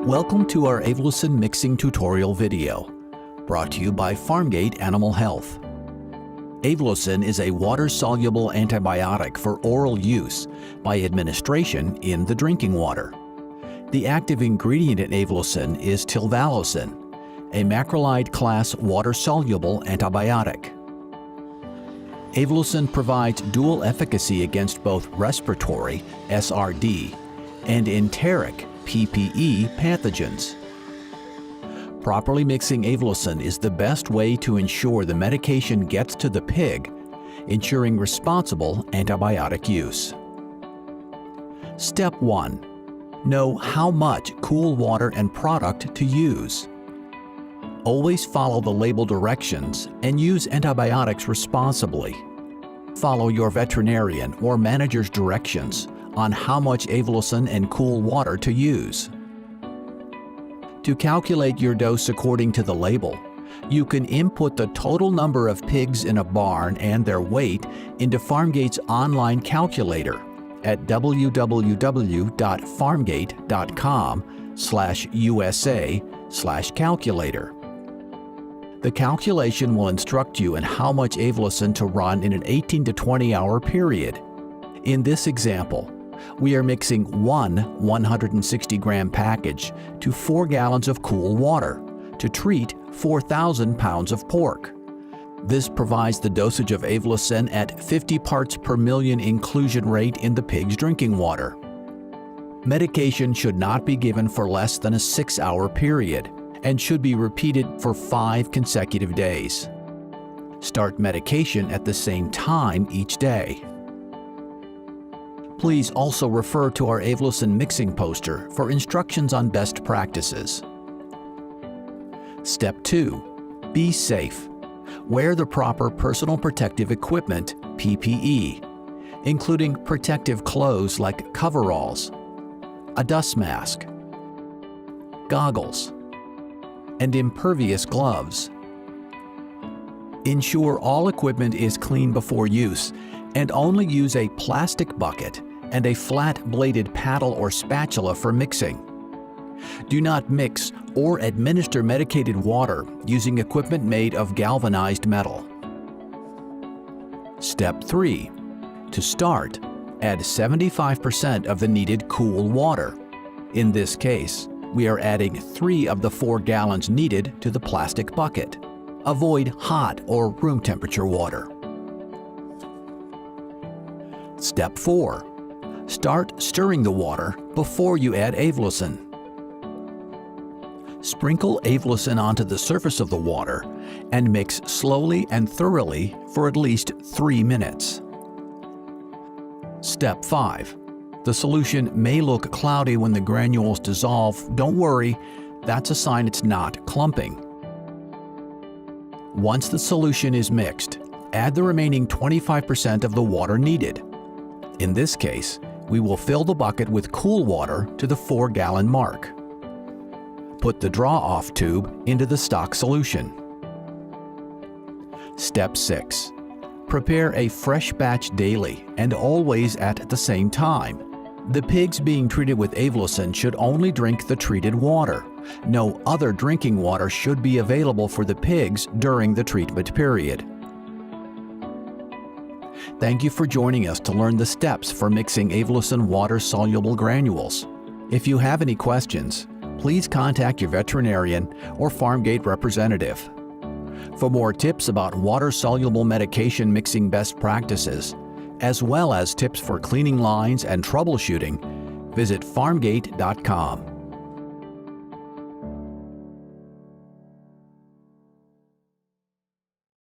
Welcome to our Aivlosin mixing tutorial video, brought to you by Pharmgate Animal Health. Aivlosin is a water-soluble antibiotic for oral use by administration in the drinking water. The active ingredient in Aivlosin is Tylvalosin, a macrolide class water-soluble antibiotic. Aivlosin provides dual efficacy against both respiratory (SRD) and enteric (PPE) pathogens. Properly mixing Aivlosin is the best way to ensure the medication gets to the pig, ensuring responsible antibiotic use. Step 1. Know how much cool water and product to use. Always follow the label directions and use antibiotics responsibly. Follow your veterinarian or manager's directions on how much Aivlosin and cool water to use. To calculate your dose according to the label, you can input the total number of pigs in a barn and their weight into Pharmgate's online calculator at www.pharmgate.com/USA/calculator. The calculation will instruct you in how much Aivlosin to run in an 18 to 20 hour period. In this example, we are mixing one 160-gram package to 4 gallons of cool water to treat 4,000 pounds of pork. This provides the dosage of Aivlosin at 50 parts per million inclusion rate in the pig's drinking water. Medication should not be given for less than a 6-hour period and should be repeated for 5 consecutive days. Start medication at the same time each day. Please also refer to our Aivlosin mixing poster for instructions on best practices. Step 2. Be safe. Wear the proper personal protective equipment, PPE, including protective clothes like coveralls, a dust mask, goggles, and impervious gloves. Ensure all equipment is clean before use and only use a plastic bucket and a flat-bladed paddle or spatula for mixing. Do not mix or administer medicated water using equipment made of galvanized metal. Step 3. To start, add 75% of the needed cool water. In this case, we are adding 3 of the 4 gallons needed to the plastic bucket. Avoid hot or room temperature water. Step 4. Start stirring the water before you add Aivlosin. Sprinkle Aivlosin onto the surface of the water and mix slowly and thoroughly for at least 3 minutes. Step 5. The solution may look cloudy when the granules dissolve. Don't worry, that's a sign it's not clumping. Once the solution is mixed, add the remaining 25% of the water needed. In this case, we will fill the bucket with cool water to the 4-gallon mark. Put the draw-off tube into the stock solution. Step 6. Prepare a fresh batch daily and always at the same time. The pigs being treated with Aivlosin should only drink the treated water. No other drinking water should be available for the pigs during the treatment period. Thank you for joining us to learn the steps for mixing Aivlosin water-soluble granules. If you have any questions, please contact your veterinarian or Pharmgate representative. For more tips about water-soluble medication mixing best practices, as well as tips for cleaning lines and troubleshooting, visit pharmgate.com.